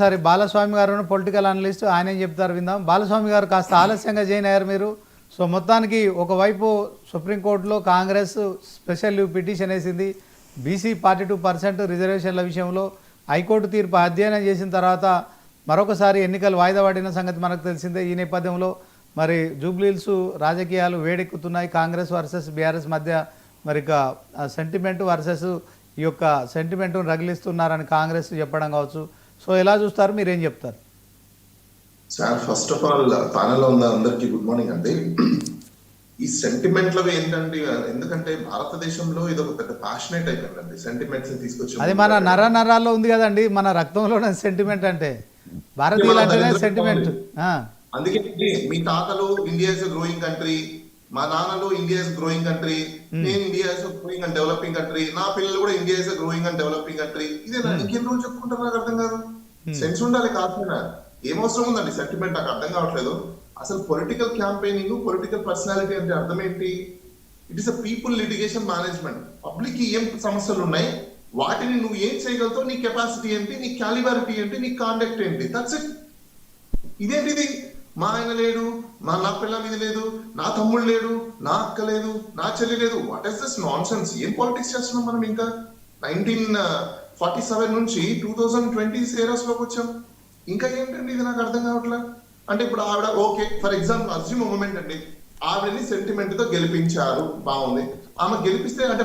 సరే బాలస్వామి గారు political analyst ఆయన ఏం చెప్తారు విందాం. బాలస్వామి గారు కాస్త ఆలస్యంగా జాయిన్ అయ్యారు మీరు. సో మొత్తానికి ఒకవైపు సుప్రీంకోర్టులో కాంగ్రెస్ స్పెషల్ పిటిషన్ వేసింది. బీసీ 42% రిజర్వేషన్ల విషయంలో హైకోర్టు తీర్పు అధ్యయనం చేసిన తర్వాత మరొకసారి ఎన్నికలు వాయిదా పడిన సంగతి మనకు తెలిసిందే. ఈ నేపథ్యంలో మరి జూబ్లీహిల్స్ రాజకీయాలు వేడెక్కుతున్నాయి. కాంగ్రెస్ వర్సెస్ బీఆర్ఎస్ మధ్య మరి సెంటిమెంట్ వర్సెస్ ఈ యొక్క సెంటిమెంట్ను రగిలిస్తున్నారని కాంగ్రెస్ చెప్పడం కావచ్చు. సో ఎలా చూస్తారు, మీరేం చెప్తారు సార్? ఫస్ట్ ఆఫ్ ఆల్ ప్యానెల్లో ఉన్న అందరికీ గుడ్ మార్నింగ్ అండి. ఈ సెంటిమెంట్లు ఏంటంటే, ఎందుకంటే భారతదేశంలో ఇది ఒక పెద్ద ప్యాషనేట్ అయిపోయిందండి సెంటిమెంట్స్ తీసుకొచ్చి. అది మన నరాల్లో ఉంది కదండి, మన రక్తంలోనే సెంటిమెంట్ అంటే భారతీయులు అంటేనే సెంటిమెంట్. అందుకే మీ తాతలు ఇండియా ఇస్ గ్రోయింగ్ కంట్రీ, మా నాన్నలు ఇండియా ఇస్ గ్రోయింగ్ కంట్రీ, నేను India is growing and developing country, నా పిల్లలు కూడా India is growing and developing country. ఇదే ఇంకెన్ని రోజులు చెప్పుకుంటారు నాకు అర్థం కాదు. సెన్స్ ఉండాలి కాకపోయినా ఏమవసరం ఉందండి సెంటిమెంట్, నాకు అర్థం కావట్లేదు. అసలు పొలిటికల్ క్యాంపెయినింగ్, పొలిటికల్ పర్సనాలిటీ అంటే అర్థం ఏంటి? It is a people litigation management. Public కి ఏం సమస్యలు ఉన్నాయి, వాటిని నువ్వు ఏం చేయగలుగుతావు, నీ కెపాసిటీ ఏంటి, నీ క్యాలిబారిటీ ఏంటి, నీ కాండక్ట్ ఏంటి, దట్స్ ఇట్. ఇదేంటిది? మా ఆయన లేడు, నా పిల్ల మీద లేదు, నా తమ్ముడు లేడు, నా అక్క లేదు, నా చెల్లి లేదు. What is this non sense? ఏం పాలిటిక్స్ చేస్తున్నాం మనం? ఇంకా 1947 నుంచి 2020 ఏరాస్ లోకి వచ్చాం. ఇంకా ఏంటండి ఇది? నాకు అర్థం కావట్లా. అంటే ఇప్పుడు ఆవిడ okay, for example assume moment అండి, ఆవిడని సెంటిమెంట్ తో గెలిపించారు, బాగుంది. ఆమె గెలిపిస్తే అంటే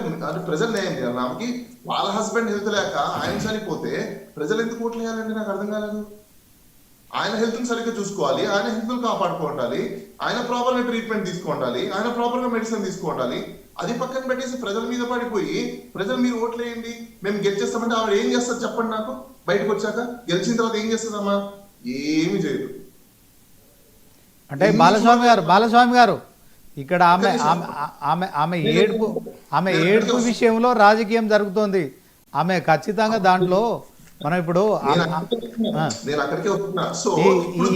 ప్రజలు న్యాయం చేయాలి ఆమెకి. వాళ్ళ హస్బెండ్ హెల్త్ లేక ఆయన చనిపోతే ప్రజలు ఎందుకు ఓట్లు వేయాలండి? నాకు అర్థం కాలేదు. ఆయన హెల్త్ ని సరిగ్గా చూసుకోవాలి, ఆయన హెల్త్ కాపాడుకోవాలి, ఆయన ప్రాపర్ గా ట్రీట్మెంట్ తీసుకోవాలి, ఆయన ప్రాపర్ గా మెడిసిన్ తీసుకోవాలి. అది పక్కన పెట్టేసి ప్రజల మీద పడిపోయి ప్రజలు మీరు ఓట్లు వేయండి మేము గెలిచేస్తామంటే ఆవిడ ఏం చేస్తారు చెప్పండి నాకు? బయటకు వచ్చాక గెలిచిన తర్వాత ఏం చేస్తుందమ్మా? ఏమి చేయదు. అంటే బాలస్వామి గారు ఇక్కడ ఆమె ఏడుపు విషయంలో రాజకీయం జరుగుతోంది. ఆమె ఖచ్చితంగా దాంట్లో మనం ఇప్పుడు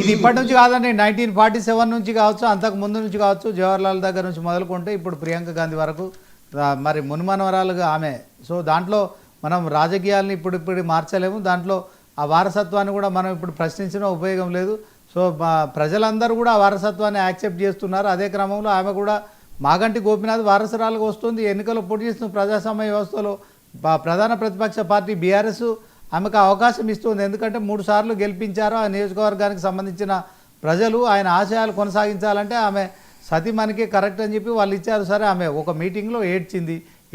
ఇది ఇప్పటి నుంచి కాదండి, 1947 నుంచి కావచ్చు, అంతకు ముందు నుంచి కావచ్చు, జవహర్లాల్ దగ్గర నుంచి మొదలుకుంటే ఇప్పుడు ప్రియాంక గాంధీ వరకు మరి మున్మనవరాలుగా ఆమె. సో దాంట్లో మనం రాజకీయాలను ఇప్పుడు మార్చలేము. దాంట్లో ఆ వారసత్వాన్ని కూడా మనం ఇప్పుడు ప్రశ్నించిన ఉపయోగం లేదు. సో ప్రజలందరూ కూడా ఆ వారసత్వాన్ని యాక్సెప్ట్ చేస్తున్నారు. అదే క్రమంలో ఆమె కూడా మాగంటి గోపీనాథ్ వారసురాలుగా వస్తుంది, ఎన్నికల్లో పోటీ చేస్తున్న ప్రజాస్వామ్య వ్యవస్థలో ప్రధాన ప్రతిపక్ష పార్టీ బీఆర్ఎస్ ఆమెకు అవకాశం ఇస్తుంది. ఎందుకంటే 3 సార్లు గెలిపించారు. ఆ నియోజకవర్గానికి సంబంధించిన ప్రజలు ఆయన ఆశయాలు కొనసాగించాలంటే ఆమె సతీమణికి కరెక్ట్ అని చెప్పి వాళ్ళు ఇచ్చారు. సరే, ఆమె ఒక మీటింగ్లో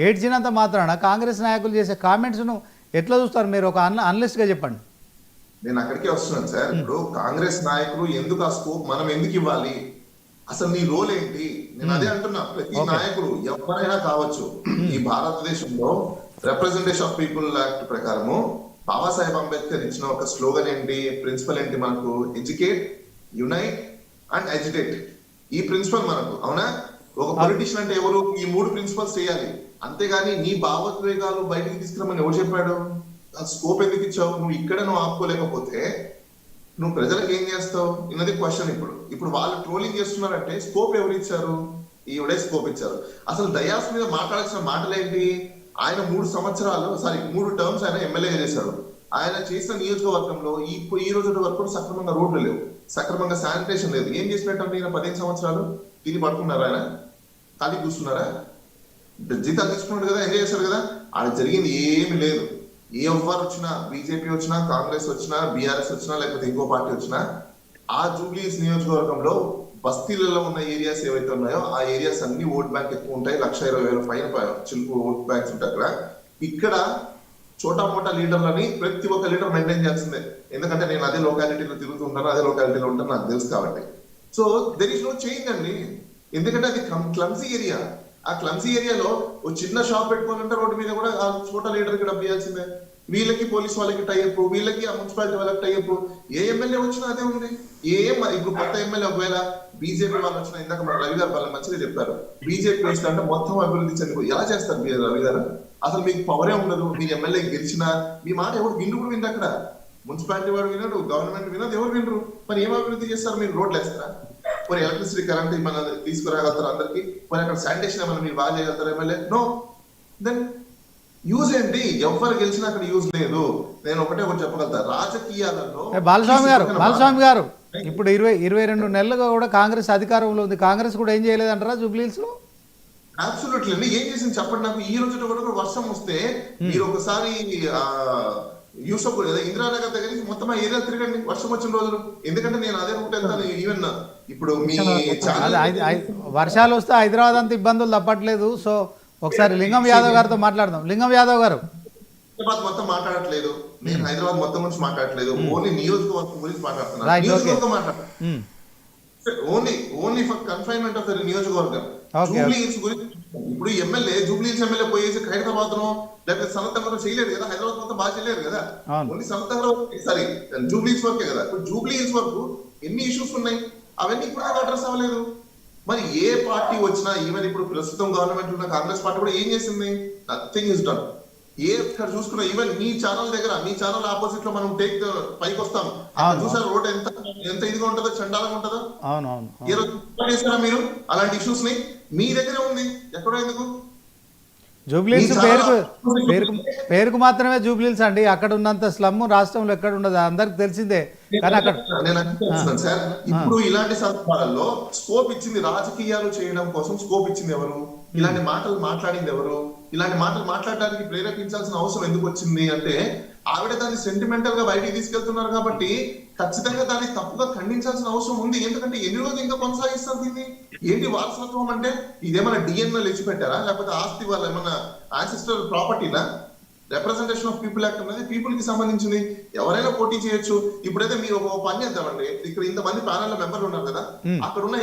ఏడ్చినంత మాత్రాన కాంగ్రెస్ నాయకులు చేసే కామెంట్స్ను ఎట్లా చూస్తారు మీరు? ఒక అనలిస్ట్గా చెప్పండి. నేను అక్కడికే వస్తున్నాను సార్. ఇప్పుడు కాంగ్రెస్ నాయకులు ఎందుకు ఆ స్కోప్ మనం ఎందుకు ఇవ్వాలి? అసలు నీ రోల్ ఏంటి? నేను అదే అంటున్నా. ప్రతి నాయకుడు ఎవరైనా కావచ్చు, ఈ భారతదేశంలో రిప్రజెంటేషన్ ఆఫ్ పీపుల్ యాక్ట్ ప్రకారము బాబాసాహెబ్ అంబేద్కర్ ఇచ్చిన ఒక స్లోగన్ ఏంటి, ప్రిన్సిపల్ ఏంటి మనకు? Educate, unite and agitate. ఈ ప్రిన్సిపల్ మనకు, అవునా? ఒక పొలిటీషియన్ అంటే ఎవరు? ఈ 3 ప్రిన్సిపల్స్ చేయాలి. అంతేగాని నీ భావోద్వేగాలు బయటికి తీసుకురమని ఎవరు చెప్పాడు? స్కోప్ ఎందుకు ఇచ్చావు? నువ్వు ఇక్కడ ఆపుకోలేకపోతే నువ్వు ప్రజలకు ఏం చేస్తావు? ఇన్నది క్వశ్చన్. ఇప్పుడు వాళ్ళు ట్రోలింగ్ చేస్తున్నారంటే స్కోప్ ఎవరు ఇచ్చారు? ఈవిడే స్కోప్ ఇచ్చారు. అసలు దయాస్ మీద మాట్లాడాల్సిన మాటలేంటి? ఆయన 3 టర్మ్స్ ఆయన ఎమ్మెల్యేగా చేశాడు. ఆయన చేసిన నియోజకవర్గంలో ఈ రోజు వరకు సక్రమంగా రోడ్లు లేవు, సక్రమంగా శానిటేషన్ లేదు. ఏం చేసినట్టు ఈయన 15 సంవత్సరాలు తిరిగి పడుకున్నారా? ఆయన ఖాళీ కూర్చున్నారా? జీతాలు తీసుకున్నాడు కదా, ఎంజాయ్ చేశారు కదా. ఆయన జరిగింది ఏమి లేదు. ఎవరు వచ్చినా, బీజేపీ వచ్చినా, కాంగ్రెస్ వచ్చినా, బీఆర్ఎస్ వచ్చినా, లేకపోతే ఇంకో పార్టీ వచ్చినా, ఆ జూబ్లీహిల్స్ నియోజకవర్గంలో బస్తీలలో ఉన్న ఏరియాస్ ఏవైతే ఉన్నాయో ఆ ఏరియాస్ అన్ని ఓట్ బ్యాంక్ ఎక్కువ ఉంటాయి. 1,20,000 పైన చిలుపు ఓట్ బ్యాంక్స్ ఉంటాయి అక్కడ. ఇక్కడ చోటా మోటా లీడర్లని ప్రతి ఒక్క లీడర్ మెయింటైన్ చేయాల్సిందే. ఎందుకంటే నేను అదే లొకాలిటీలో తిరుగుతుంటాను, అదే లొకాలిటీలో ఉంటాను, నాకు తెలుసు కాబట్టి. So there is no change అండి. ఎందుకంటే అది క్లమ్సీ ఏరియా. ఆ క్లమ్సీ ఏరియాలో ఒక చిన్న షాప్ పెట్టుకోవాలంటే రోడ్డు మీద కూడా ఆ చోటా లీడర్కి డబ్బు ఇవ్వాల్సిందే. వీళ్ళకి పోలీస్ వాళ్ళకి టైప్, వీళ్ళకి ఆ మున్సిపాలిటీ వాళ్ళకి టైప్. ఏ ఎమ్మెల్యే వచ్చినా అదే ఉంది. ఇప్పుడు కొత్త ఎమ్మెల్యే ఒకవేళ బీజేపీ వాళ్ళు వచ్చినా, ఇందాక మన రవి గారు వాళ్ళు మంచిగా చెప్పారు, బీజేపీ వస్తే అంటే మొత్తం అభివృద్ధి చెంది ఎలా చేస్తారు మీరు? రవి గారు, అసలు మీకు పవరే ఉండదు. మీరు ఎమ్మెల్యే గెలిచినా మీ మాట ఎవరు విండు కూడా విందు. అక్కడ మున్సిపాలిటీ వాడు వినడు, గవర్నమెంట్ వినదు, ఎవరు వినరు. మరి ఏం అభివృద్ధి చేస్తారు? మీరు రోడ్లు వేస్తారా? మరి ఎలక్ట్రిసిటీ కరెంట్ మన తీసుకురాగలుగుతారు అందరికి? మరి అక్కడ శానిటేషన్ ఏమన్నా మీరు బాగా చేయగలుగుతారు ఎమ్మెల్యే? నో. దెన్ యూజ్ ఏంటి? ఎవరు గెలిచినా అక్కడ యూజ్ లేదు. నేను ఒకటే ఒకటి చెప్పగలుగుతా, రాజకీయాలలో బాలస్వామి గారు ఇప్పుడు 22 నెలలుగా కూడా కాంగ్రెస్ అధికారంలో ఉంది. కాంగ్రెస్ కూడా ఏం చేయలేదంటారా జూబ్లీహిల్స్ లో? అబ్సల్యూట్లీ అండి. ఏం చేసింది చెప్పండి నాకు. ఈ రోజు కూడా వర్షం వస్తే మీరు ఒకసారి యూసఫ్ ఇందిరానగర్ దగ్గర నుంచి మొత్తం ఆ ఏరియా తిరగండి వర్షం వచ్చిన రోజులు. ఎందుకంటే నేను అదే రూట్ వెళ్తాను. ఈవెన్ ఇప్పుడు మీ వర్షాలు వస్తే హైదరాబాద్ అంత ఇబ్బందులు తప్పట్లేదు. సో ఒకసారి లింగం యాదవ్ గారితో మాట్లాడదాం. లింగం యాదవ్ గారు, హైదరాబాద్ మొత్తం మాట్లాడట్లేదు నేను, హైదరాబాద్ మొత్తం గురించి మాట్లాడట్లేదు, ఓన్లీ నియోజకవర్గం గురించి మాట్లాడుతున్నాను. Right, okay. నియోజకవర్గం మాట్లాడుతున్నాను, only for confinement of the నియోజకవర్గం. జూబ్లీ హిల్స్ గురించి ఇప్పుడు ఎమ్మెల్యే జూబ్లీ హిల్స్ ఎమ్మెల్యే పోయేసి హైదరాబాద్ నో లేకపోతే సనత్ నగర్ చేయలేదు కదా, హైదరాబాద్ మొత్తం బాగా చేయలేదు కదా, only Sanath Nagar sorry Jubilee hills వరకే కదా. ఇప్పుడు జూబ్లీ హిల్స్ వరకు ఎన్ని ఇష్యూస్ ఉన్నాయి, అవన్నీ ఇప్పుడు అడ్రస్ అవ్వలేదు. మరి ఏ పార్టీ వచ్చినా, ఈవెన్ ఇప్పుడు ప్రస్తుతం గవర్నమెంట్ ఉన్న కాంగ్రెస్ పార్టీ కూడా ఏం చేసింది? Nothing is done. ఏ ఇక్కడ చూసుకున్నా, ఈవెన్ మీ ఛానల్ దగ్గర, మీ ఛానల్ ఆపోజిట్ లో మనం టేక్ పైకి వస్తాం, చూసారు రోడ్ ఎంత ఎంత ఇదిగా ఉంటుందో, చండాలంగా ఉంటుందో. ఏ రోజు చేస్తారా మీరు అలాంటి ఇష్యూస్ ని? మీ దగ్గరే ఉంది, ఎక్కడో ఎందుకు? జూబ్లీహిల్స్ పేరుకు మాత్రమే జూబ్లీహిల్స్ అండి. అక్కడ ఉన్నంత స్లమ్ రాష్ట్రంలో ఎక్కడ ఉండదు, అందరికి తెలిసిందే. కానీ అక్కడ నేను సార్ ఇప్పుడు ఇలాంటి సందర్భాలలో స్కోప్ ఇచ్చింది రాజకీయాలు చేయడం కోసం, స్కోప్ ఇచ్చింది ఎవరు? ఇలాంటి మాటలు మాట్లాడింది ఎవరు? ఇలాంటి మాటలు మాట్లాడడానికి ప్రేరేపించాల్సిన అవసరం ఎందుకు వచ్చింది అంటే, ఆవిడ దాన్ని సెంటిమెంటల్ గా బయటికి తీసుకెళ్తున్నారు కాబట్టి ఖచ్చితంగా దాన్ని తప్పుగా ఖండించాల్సిన అవసరం ఉంది. ఎందుకంటే ఎన్ని రోజులు ఇంకా కొనసాగిస్తారు దీన్ని? ఏంటి వారసత్వం అంటే? ఇదేమన్నా డిఎన్ఏ ఇచ్చి పెట్టారా, లేకపోతే ఆస్తి వాళ్ళ ఏమన్నా యాన్సిస్టర్ ప్రాపర్టీనా? రిప్రజెంటేషన్ ఆఫ్ పీపుల్ యాక్ట్ అనేది పీపుల్ కి సంబంధించింది, ఎవరైనా పోటీ చేయొచ్చు. ఇప్పుడైతే మీరు ఒక పని చేద్దామండి, ఇక్కడ ఇంతమంది ప్యానల్ మెంబర్లు ఉన్నారు కదా, అక్కడ ఉన్న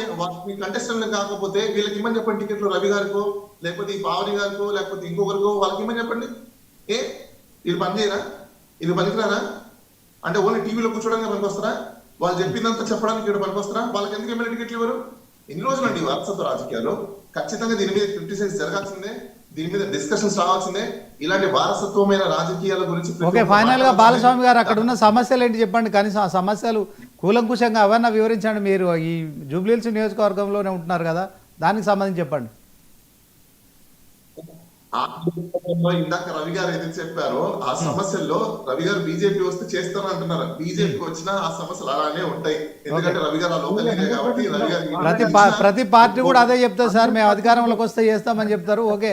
మీ కంటెస్టెంట్ కాకపోతే వీళ్ళకి ఇమ్మని చెప్పండి టికెట్లు, రవి గారికో లేకపోతే ఈ పావని గారికో లేకపోతే ఇంకొకరికో వాళ్ళకి ఇమ్మని చెప్పండి. ఇది పని చేయరా? ఇది పనికిరారా? అంటే ఓన్లీ టీవీలో కూర్చోడానికి పనికొస్తారా? వాళ్ళు చెప్పిందంతా చెప్పడానికి ఇక్కడ పనికొస్తారా? వాళ్ళకి ఎందుకు ఎమ్మెల్యే టికెట్లు ఇవ్వరు? ఎన్ని రోజులు అండి వారసత్వ రాజకీయాలు? ఖచ్చితంగా దీని మీద క్రిటిసైజ్ జరగాల్సిందే, దీని మీద డిస్కషన్స్ రావాల్సిందే. ఇలాంటి వారసత్వమైన రాజకీయాల గురించి ఓకే, ఫైనల్ గా బాలస్వామి గారు అక్కడ ఉన్న సమస్యలు ఏంటి చెప్పండి. కనీసం ఆ సమస్యలు కూలంకుషంగా అవన్నీ వివరించండి. మీరు ఈ జూబ్లీహిల్స్ నియోజకవర్గంలోనే ఉంటున్నారు కదా, దానికి సంబంధించి చెప్పండి. ఇందాక రవి గారు ఏదైతే చెప్పారో ఆ సమస్యల్లో, రవి గారు బీజేపీ వస్తే చేస్తాను అంటున్నారు, బీజేపీ వచ్చినా ఆ సమస్యలు అలానే ఉంటాయి. ఎందుకంటే రవి గారు లోకల్ కాబట్టి రవి గారు ప్రతి పార్టీ కూడా అదే చెప్తారు సార్, మేము అధికారంలోకి వస్తే చేస్తామని చెప్తారు. ఓకే,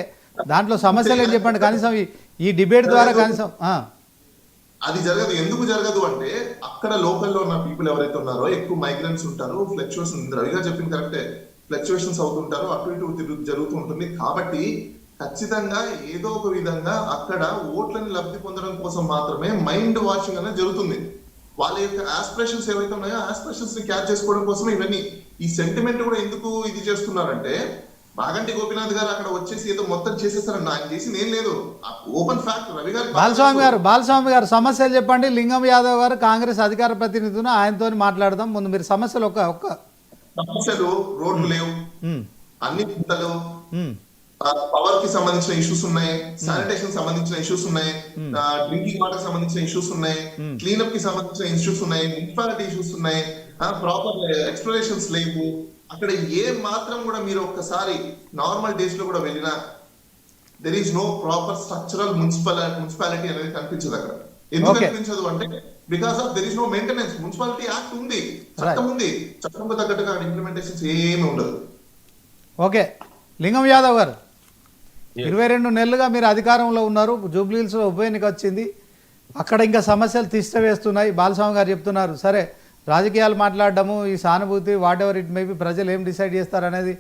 దాంట్లో సమస్యలు ఏం చెప్పండి కనీసం ఈ డిబేట్ ద్వారా కనీసం. అది జరగదు. ఎందుకు జరగదు అంటే, అక్కడ లోకల్లో ఉన్న పీపుల్ ఎవరైతే ఉన్నారో ఎక్కువ మైగ్రెంట్స్ ఉంటారు, ఫ్లక్చువేషన్, రవి గారు చెప్పింది కరెక్టే, ఫ్లక్చువేషన్స్ అవుతుంటారు, అటు ఇటు జరుగుతూ ఉంటుంది. కాబట్టి ఖచ్చితంగా ఏదో ఒక విధంగా అక్కడ ఓట్లని లబ్ధి పొందడం కోసం మాత్రమే మైండ్ వాషింగ్ అనేది జరుగుతుంది. వాళ్ళ యొక్క ఆస్పిరేషన్స్ ఏవైతే ఉన్నాయో ఆస్పిరేషన్స్ ని క్యాచ్ చేసుకోవడం కోసం ఇవన్నీ. ఈ సెంటిమెంట్ కూడా ఎందుకు ఇది చేస్తున్నారంటే, మాగంటి గోపీనాథ్ గారు అక్కడ వచ్చేసి ఏదో మొత్తం చేసేస్తారని ఆయన చేసింది ఏం లేదు. ఓపెన్ ఫ్యాక్ట్ రవి గారు. బాలస్వామి గారు సమస్యలు చెప్పండి. లింగం యాదవ్ గారు కాంగ్రెస్ అధికార ప్రతినిధులు, ఆయనతో మాట్లాడదాం. ముందు మీరు సమస్యలు ఒక్క సమస్యలు, రోడ్లు లేవు, అన్ని చింతలు, పవర్ కి సంబంధించిన ఇష్యూస్ ఉన్నాయి, శానిటేషన్ సంబంధించిన ఇష్యూస్ ఉన్నాయి, డ్రింకింగ్ వాటర్ సంబంధించిన ఇష్యూస్ ఉన్నాయి, క్లీనప్ కి సంబంధించిన ఇష్యూస్ ఉన్నాయి, మున్సిపాలిటీ ఇష్యూస్ ఉన్నాయి, ప్రాపర్ ఎక్స్ప్లోరేషన్స్ లేవు. అక్కడ ఏ మాత్రం కూడా మీరు ఒక్కసారి నార్మల్ డేస్ లో కూడా వెళ్ళినా there is no proper structural municipality అనేది కనిపించదు అక్కడ. ఎందుకు కనిపించదు అంటే, because of there is no maintenance. Municipality act ఉంది, చట్టం ఉంది, చట్టంకు తగ్గట్టుగా ఇంప్లిమెంటేషన్స్ ఏమి ఉండదు. ఓకే, లింగం యాదవ్ గారు 22 నెలలుగా మీరు అధికారంలో ఉన్నారు, జూబ్లీహిల్స్లో ఉప ఎన్నిక వచ్చింది, అక్కడ ఇంకా సమస్యలు తిష్టవేస్తున్నాయి. బాలస్వామి గారు చెప్తున్నారు సరే రాజకీయాలు మాట్లాడడము, ఈ సానుభూతి వాట్ ఎవర్ ఇట్ మేబీ, ప్రజలు ఏం డిసైడ్ చేస్తారనేది